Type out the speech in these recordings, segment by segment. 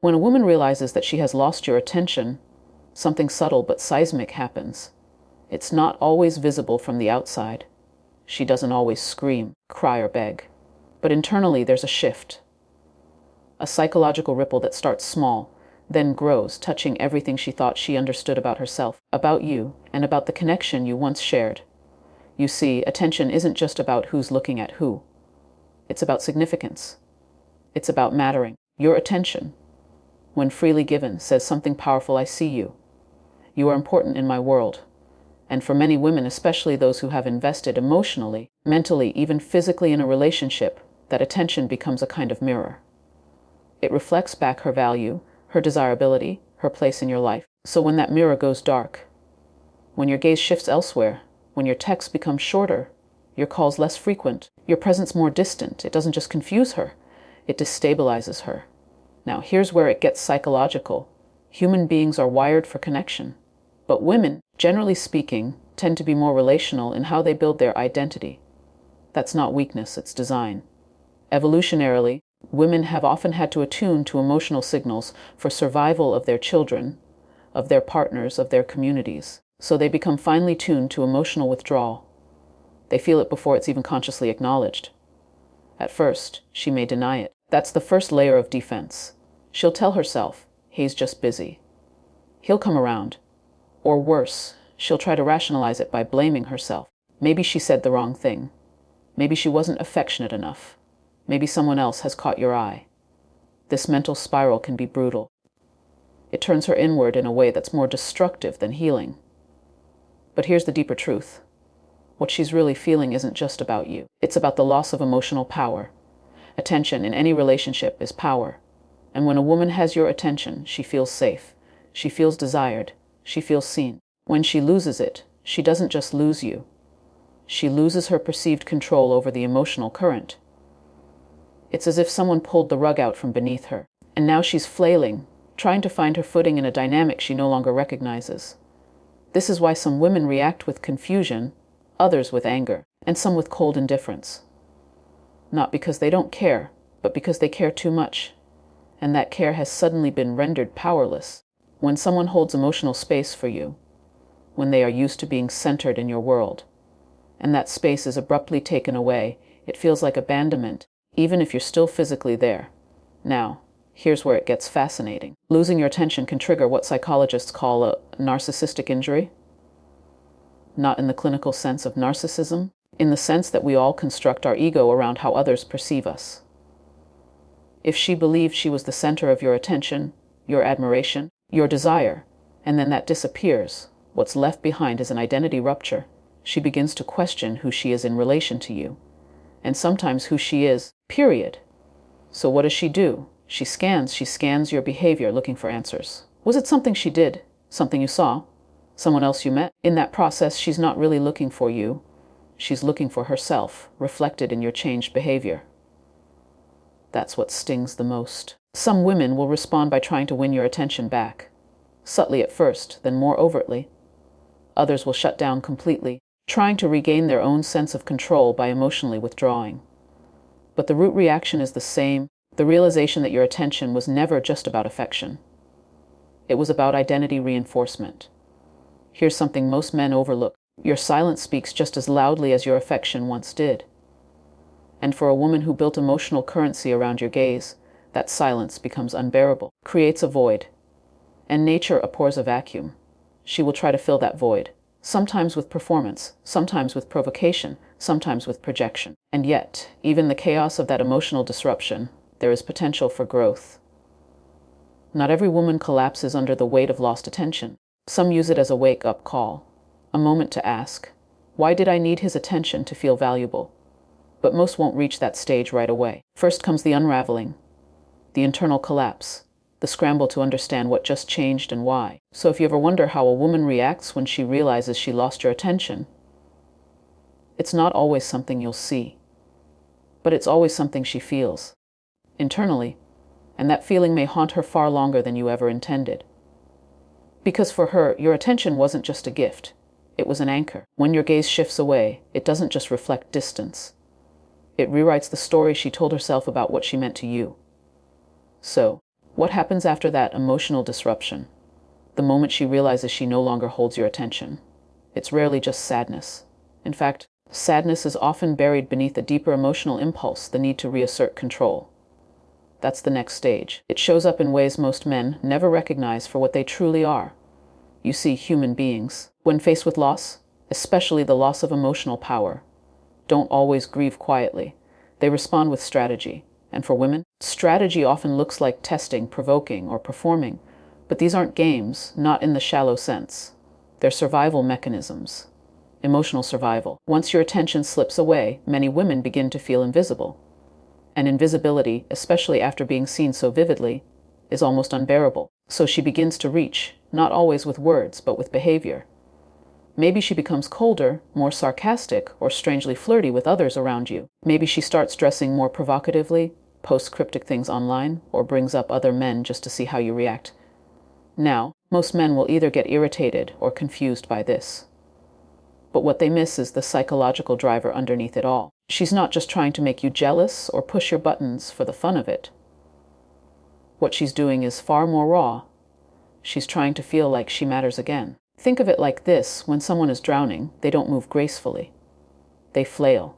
When a woman realizes that she has lost your attention, something subtle but seismic happens. It's not always visible from the outside. She doesn't always scream, cry, or beg. But internally, there's a shift. A psychological ripple that starts small, then grows, touching everything she thought she understood about herself, about you, and about the connection you once shared. You see, attention isn't just about who's looking at who. It's about significance. It's about mattering. Your attention, when freely given, says something powerful. I see you. You are important in my world. And for many women, especially those who have invested emotionally, mentally, even physically in a relationship, that attention becomes a kind of mirror. It reflects back her value, her desirability, her place in your life. So when that mirror goes dark, when your gaze shifts elsewhere, when your texts become shorter, your calls less frequent, your presence more distant, it doesn't just confuse her, it destabilizes her. Now, here's where it gets psychological. Human beings are wired for connection. But women, generally speaking, tend to be more relational in how they build their identity. That's not weakness, it's design. Evolutionarily, women have often had to attune to emotional signals for survival of their children, of their partners, of their communities. So they become finely tuned to emotional withdrawal. They feel it before it's even consciously acknowledged. At first, she may deny it. That's the first layer of defense. She'll tell herself, he's just busy. He'll come around. Or worse, she'll try to rationalize it by blaming herself. Maybe she said the wrong thing. Maybe she wasn't affectionate enough. Maybe someone else has caught your eye. This mental spiral can be brutal. It turns her inward in a way that's more destructive than healing. But here's the deeper truth. What she's really feeling isn't just about you. It's about the loss of emotional power. Attention in any relationship is power. And when a woman has your attention, she feels safe. She feels desired. She feels seen. When she loses it, she doesn't just lose you. She loses her perceived control over the emotional current. It's as if someone pulled the rug out from beneath her, and now she's flailing, trying to find her footing in a dynamic she no longer recognizes. This is why some women react with confusion, others with anger, and some with cold indifference. Not because they don't care, but because they care too much, and that care has suddenly been rendered powerless. When someone holds emotional space for you, when they are used to being centered in your world, and that space is abruptly taken away, it feels like abandonment, even if you're still physically there. Now, here's where it gets fascinating. Losing your attention can trigger what psychologists call a narcissistic injury. Not in the clinical sense of narcissism, in the sense that we all construct our ego around how others perceive us. If she believed she was the center of your attention, your admiration, your desire, and then that disappears, what's left behind is an identity rupture. She begins to question who she is in relation to you, and sometimes who she is, period. So what does she do? She scans your behavior looking for answers. Was it something she did? Something you saw? Someone else you met? In that process, she's not really looking for you. She's looking for herself, reflected in your changed behavior. That's what stings the most. Some women will respond by trying to win your attention back. Subtly at first, then more overtly. Others will shut down completely, trying to regain their own sense of control by emotionally withdrawing. But the root reaction is the same, the realization that your attention was never just about affection. It was about identity reinforcement. Here's something most men overlook. Your silence speaks just as loudly as your affection once did. And for a woman who built emotional currency around your gaze, that silence becomes unbearable, creates a void. And nature abhors a vacuum. She will try to fill that void, sometimes with performance, sometimes with provocation, sometimes with projection. And yet, even the chaos of that emotional disruption, there is potential for growth. Not every woman collapses under the weight of lost attention. Some use it as a wake-up call, a moment to ask, why did I need his attention to feel valuable? But most won't reach that stage right away. First comes the unraveling, the internal collapse, the scramble to understand what just changed and why. So if you ever wonder how a woman reacts when she realizes she lost your attention, it's not always something you'll see, but it's always something she feels, internally, and that feeling may haunt her far longer than you ever intended. Because for her, your attention wasn't just a gift, it was an anchor. When your gaze shifts away, it doesn't just reflect distance. It rewrites the story she told herself about what she meant to you. So, What happens after that emotional disruption? The moment she realizes she no longer holds your attention. It's rarely just sadness. In fact, sadness is often buried beneath a deeper emotional impulse, the need to reassert control. That's the next stage. It shows up in ways most men never recognize for what they truly are. You see, human beings, when faced with loss, especially the loss of emotional power, don't always grieve quietly. They respond with strategy. And for women, strategy often looks like testing, provoking, or performing. But these aren't games, not in the shallow sense. They're survival mechanisms. Emotional survival. Once your attention slips away, many women begin to feel invisible. And invisibility, especially after being seen so vividly, is almost unbearable. So she begins to reach, not always with words, but with behavior. Maybe she becomes colder, more sarcastic, or strangely flirty with others around you. Maybe she starts dressing more provocatively, posts cryptic things online, or brings up other men just to see how you react. Now, most men will either get irritated or confused by this. But what they miss is the psychological driver underneath it all. She's not just trying to make you jealous or push your buttons for the fun of it. What she's doing is far more raw. She's trying to feel like she matters again. Think of it like this: when someone is drowning, they don't move gracefully. They flail.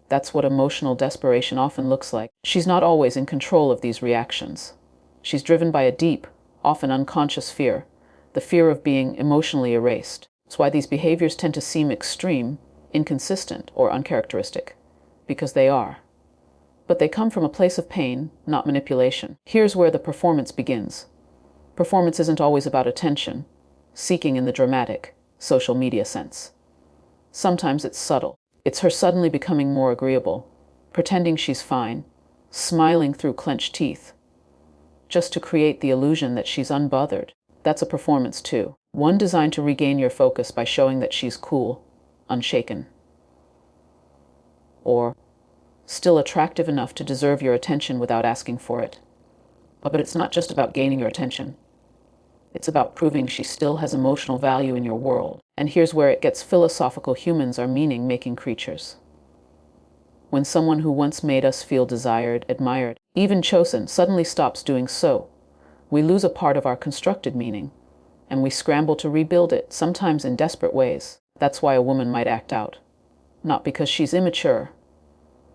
That's what emotional desperation often looks like. She's not always in control of these reactions. She's driven by a deep, often unconscious fear, the fear of being emotionally erased. That's why these behaviors tend to seem extreme, inconsistent, or uncharacteristic, because they are. But they come from a place of pain, not manipulation. Here's where the performance begins. Performance isn't always about attention, seeking in the dramatic, social media sense. Sometimes it's subtle. It's her suddenly becoming more agreeable, pretending she's fine, smiling through clenched teeth, just to create the illusion that she's unbothered. That's a performance too, one designed to regain your focus by showing that she's cool, unshaken, or still attractive enough to deserve your attention without asking for it. But it's not just about gaining your attention. It's about proving she still has emotional value in your world. And here's where it gets philosophical. Humans are meaning-making creatures. When someone who once made us feel desired, admired, even chosen, suddenly stops doing so, we lose a part of our constructed meaning, and we scramble to rebuild it, sometimes in desperate ways. That's why a woman might act out. Not because she's immature,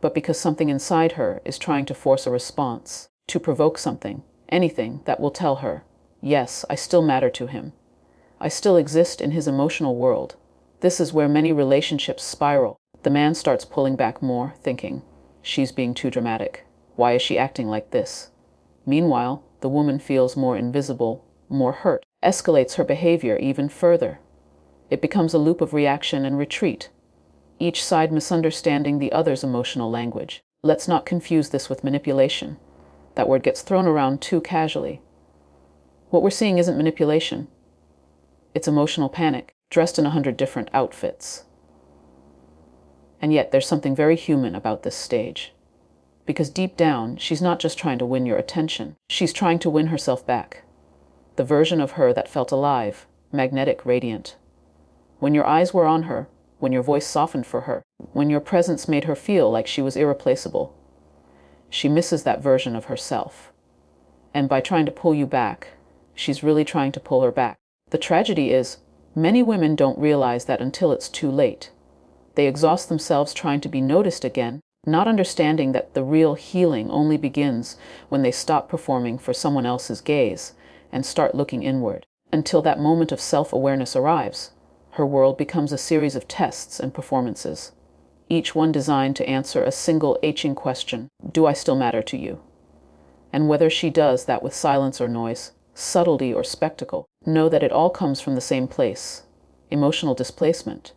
but because something inside her is trying to force a response, to provoke something, anything that will tell her, yes, I still matter to him. I still exist in his emotional world. This is where many relationships spiral. The man starts pulling back more, thinking, she's being too dramatic. Why is she acting like this? Meanwhile, the woman feels more invisible, more hurt, escalates her behavior even further. It becomes a loop of reaction and retreat, each side misunderstanding the other's emotional language. Let's not confuse this with manipulation. That word gets thrown around too casually. What we're seeing isn't manipulation. It's emotional panic, dressed in 100 different outfits. And yet there's something very human about this stage. Because deep down, she's not just trying to win your attention. She's trying to win herself back. The version of her that felt alive, magnetic, radiant. When your eyes were on her, when your voice softened for her, when your presence made her feel like she was irreplaceable. She misses that version of herself. And by trying to pull you back, she's really trying to pull her back. The tragedy is, many women don't realize that until it's too late. They exhaust themselves trying to be noticed again, not understanding that the real healing only begins when they stop performing for someone else's gaze and start looking inward. Until that moment of self-awareness arrives, her world becomes a series of tests and performances, each one designed to answer a single aching question: do I still matter to you? And whether she does that with silence or noise, subtlety or spectacle, know that it all comes from the same place: emotional displacement.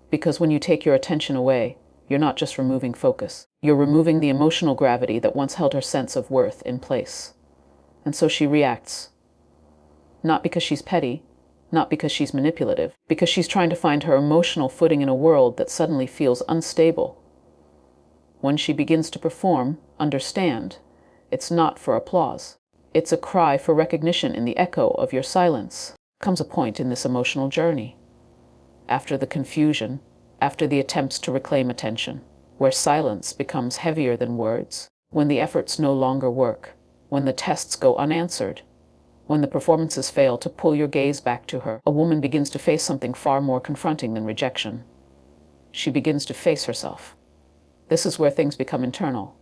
Because when you take your attention away, you're not just removing focus, you're removing the emotional gravity that once held her sense of worth in place. And so she reacts. Not because she's petty, not because she's manipulative, because she's trying to find her emotional footing in a world that suddenly feels unstable. When she begins to perform, understand, it's not for applause. It's a cry for recognition in the echo of your silence. Comes a point in this emotional journey, after the confusion, after the attempts to reclaim attention, where silence becomes heavier than words, when the efforts no longer work, when the tests go unanswered, when the performances fail to pull your gaze back to her, a woman begins to face something far more confronting than rejection. She begins to face herself. This is where things become internal.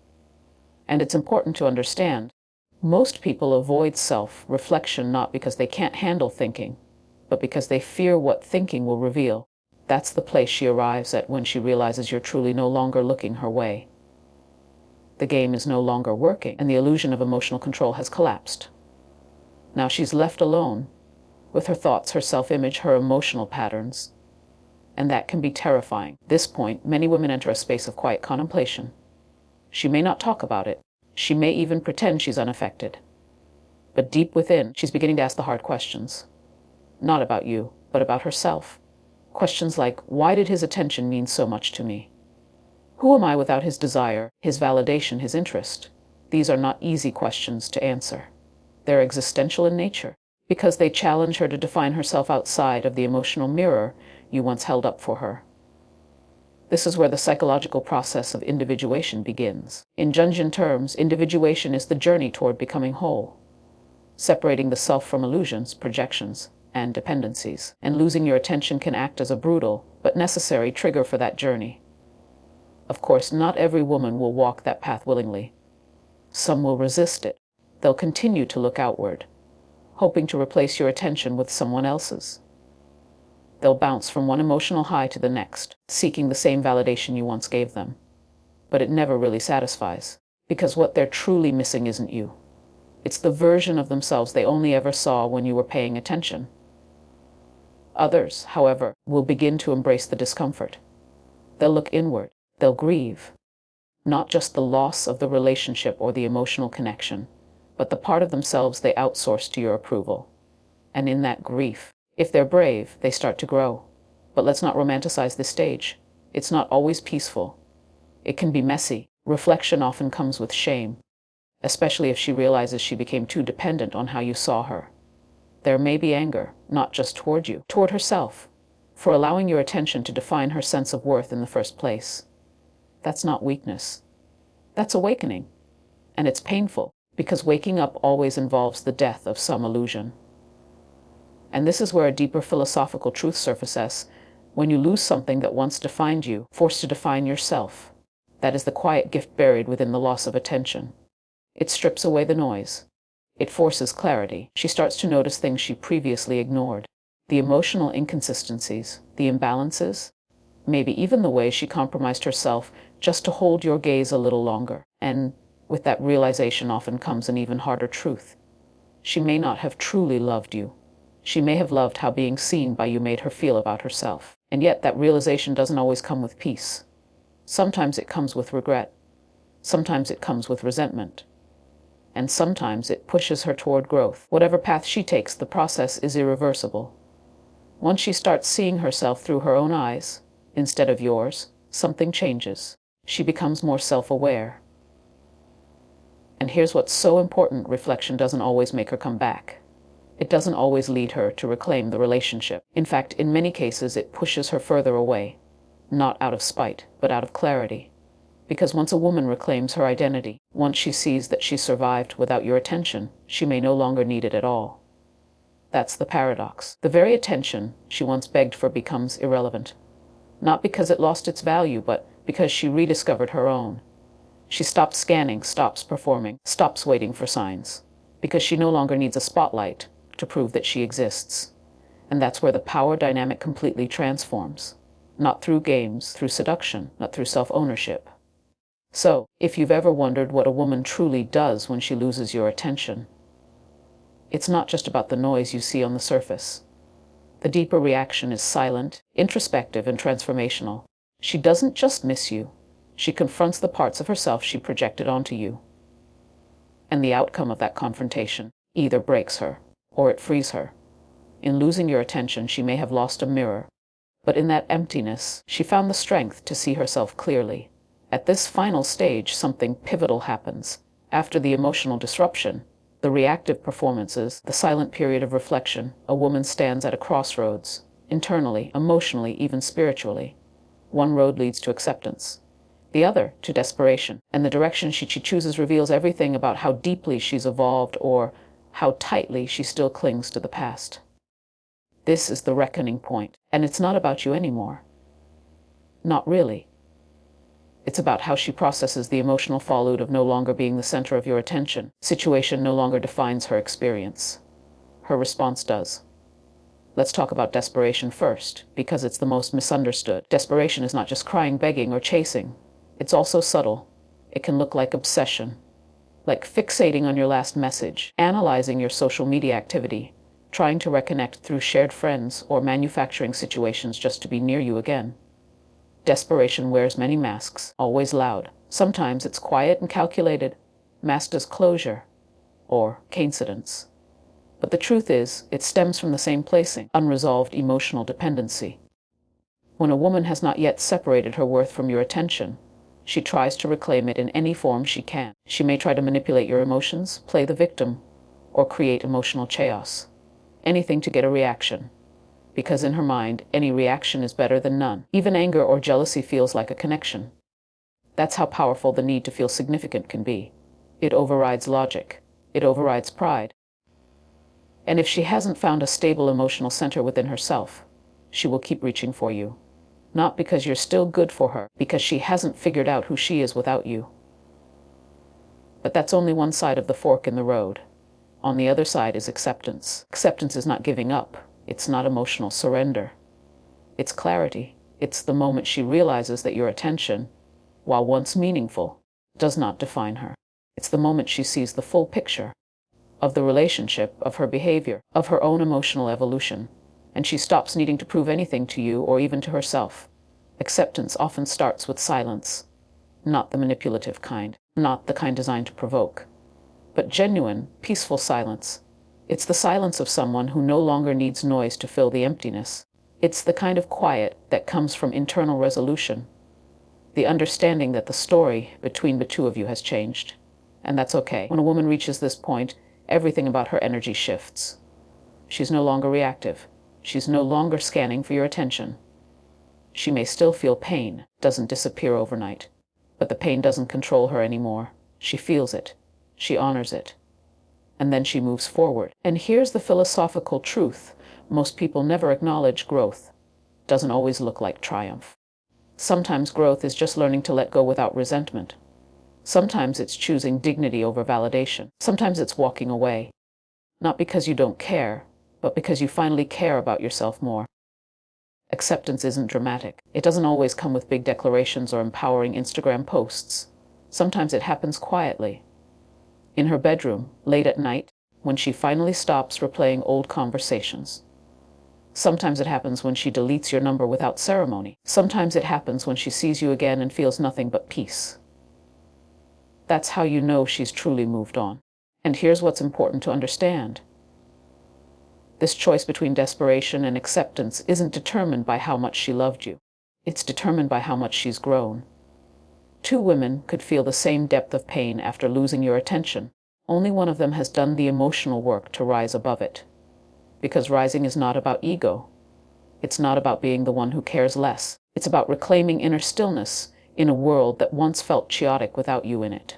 And it's important to understand, most people avoid self-reflection not because they can't handle thinking, but because they fear what thinking will reveal. That's the place she arrives at when she realizes you're truly no longer looking her way. The game is no longer working, and the illusion of emotional control has collapsed. Now she's left alone with her thoughts, her self-image, her emotional patterns, and that can be terrifying. At this point, many women enter a space of quiet contemplation. She may not talk about it. She may even pretend she's unaffected. But deep within, she's beginning to ask the hard questions. Not about you, but about herself. Questions like, why did his attention mean so much to me? Who am I without his desire, his validation, his interest? These are not easy questions to answer. They're existential in nature, because they challenge her to define herself outside of the emotional mirror you once held up for her. This is where the psychological process of individuation begins. In Jungian terms, individuation is the journey toward becoming whole, separating the self from illusions, projections, and dependencies. And losing your attention can act as a brutal but necessary trigger for that journey. Of course, not every woman will walk that path willingly. Some will resist it. They'll continue to look outward, hoping to replace your attention with someone else's. They'll bounce from one emotional high to the next, seeking the same validation you once gave them. But it never really satisfies, because what they're truly missing isn't you. It's the version of themselves they only ever saw when you were paying attention. Others, however, will begin to embrace the discomfort. They'll look inward. They'll grieve, not just the loss of the relationship or the emotional connection, but the part of themselves they outsourced to your approval. And in that grief, if they're brave, they start to grow. But let's not romanticize this stage. It's not always peaceful. It can be messy. Reflection often comes with shame, especially if she realizes she became too dependent on how you saw her. There may be anger, not just toward you, toward herself, for allowing your attention to define her sense of worth in the first place. That's not weakness. That's awakening. And it's painful, because waking up always involves the death of some illusion. And this is where a deeper philosophical truth surfaces, when you lose something that once defined you, forced to define yourself. That is the quiet gift buried within the loss of attention. It strips away the noise. It forces clarity. She starts to notice things she previously ignored. The emotional inconsistencies, the imbalances, maybe even the way she compromised herself just to hold your gaze a little longer. And with that realization often comes an even harder truth. She may not have truly loved you. She may have loved how being seen by you made her feel about herself. And yet that realization doesn't always come with peace. Sometimes it comes with regret. Sometimes it comes with resentment. And sometimes it pushes her toward growth. Whatever path she takes, the process is irreversible. Once she starts seeing herself through her own eyes, instead of yours, something changes. She becomes more self-aware. And here's what's so important: reflection doesn't always make her come back. It doesn't always lead her to reclaim the relationship. In fact, in many cases, it pushes her further away, not out of spite, but out of clarity. Because once a woman reclaims her identity, once she sees that she survived without your attention, she may no longer need it at all. That's the paradox. The very attention she once begged for becomes irrelevant. Not because it lost its value, but because she rediscovered her own. She stops scanning, stops performing, stops waiting for signs, because she no longer needs a spotlight to prove that she exists. And that's where the power dynamic completely transforms. Not through games, through seduction, not through self-ownership. So, if you've ever wondered what a woman truly does when she loses your attention, it's not just about the noise you see on the surface. The deeper reaction is silent, introspective, and transformational. She doesn't just miss you. She confronts the parts of herself she projected onto you. And the outcome of that confrontation either breaks her or it frees her. In losing your attention, she may have lost a mirror, but in that emptiness, she found the strength to see herself clearly. At this final stage, something pivotal happens. After the emotional disruption, the reactive performances, the silent period of reflection, a woman stands at a crossroads, internally, emotionally, even spiritually. One road leads to acceptance. the other to desperation, and the direction she chooses reveals everything about how deeply she's evolved or how tightly she still clings to the past. This is the reckoning point, and it's not about you anymore. Not really. It's about how she processes the emotional fallout of no longer being the center of your attention. Situation no longer defines her experience. Her response does. Let's talk about desperation first, because it's the most misunderstood. Desperation is not just crying, begging, or chasing. It's also subtle. It can look like obsession, like fixating on your last message, analyzing your social media activity, trying to reconnect through shared friends, or manufacturing situations just to be near you again. Desperation wears many masks, always loud. Sometimes it's quiet and calculated, masked as closure or coincidence. But the truth is, it stems from the same placing, unresolved emotional dependency. When a woman has not yet separated her worth from your attention, she tries to reclaim it in any form she can. She may try to manipulate your emotions, play the victim, or create emotional chaos. Anything to get a reaction. Because in her mind, any reaction is better than none. Even anger or jealousy feels like a connection. That's how powerful the need to feel significant can be. It overrides logic. It overrides pride. And if she hasn't found a stable emotional center within herself, she will keep reaching for you. Not because you're still good for her, because she hasn't figured out who she is without you. But that's only one side of the fork in the road. On the other side is acceptance. Acceptance is not giving up. It's not emotional surrender. It's clarity. It's the moment she realizes that your attention, while once meaningful, does not define her. It's the moment she sees the full picture of the relationship, of her behavior, of her own emotional evolution, and she stops needing to prove anything to you or even to herself. Acceptance often starts with silence, not the manipulative kind, not the kind designed to provoke, but genuine, peaceful silence. It's the silence of someone who no longer needs noise to fill the emptiness. It's the kind of quiet that comes from internal resolution, the understanding that the story between the two of you has changed. And that's okay. When a woman reaches this point, everything about her energy shifts. She's no longer reactive. She's no longer scanning for your attention. She may still feel pain, doesn't disappear overnight, but the pain doesn't control her anymore. She feels it. She honors it. And then she moves forward. And here's the philosophical truth. Most people never acknowledge growth. Doesn't always look like triumph. Sometimes growth is just learning to let go without resentment. Sometimes it's choosing dignity over validation. Sometimes it's walking away. Not because you don't care, but because you finally care about yourself more. Acceptance isn't dramatic. It doesn't always come with big declarations or empowering Instagram posts. Sometimes it happens quietly. In her bedroom, late at night, when she finally stops replaying old conversations. Sometimes it happens when she deletes your number without ceremony. Sometimes it happens when she sees you again and feels nothing but peace. That's how you know she's truly moved on. And here's what's important to understand. This choice between desperation and acceptance isn't determined by how much she loved you. It's determined by how much she's grown. Two women could feel the same depth of pain after losing your attention. Only one of them has done the emotional work to rise above it. Because rising is not about ego. It's not about being the one who cares less. It's about reclaiming inner stillness in a world that once felt chaotic without you in it.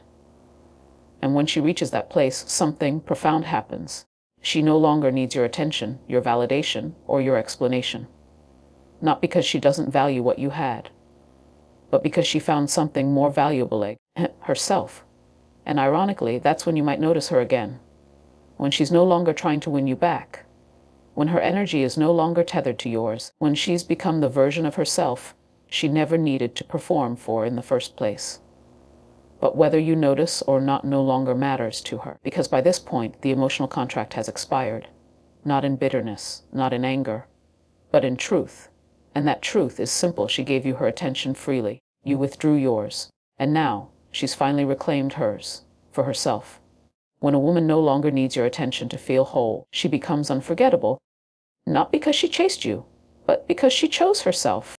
And when she reaches that place, something profound happens. She no longer needs your attention, your validation, or your explanation. Not because she doesn't value what you had, but because she found something more valuable, herself. And ironically, that's when you might notice her again. When she's no longer trying to win you back. When her energy is no longer tethered to yours. When she's become the version of herself she never needed to perform for in the first place. But whether you notice or not no longer matters to her, because by this point the emotional contract has expired. Not in bitterness, not in anger, but in truth. And that truth is simple. She gave you her attention freely. You withdrew yours. And now she's finally reclaimed hers, for herself. When a woman no longer needs your attention to feel whole, she becomes unforgettable, not because she chased you, but because she chose herself.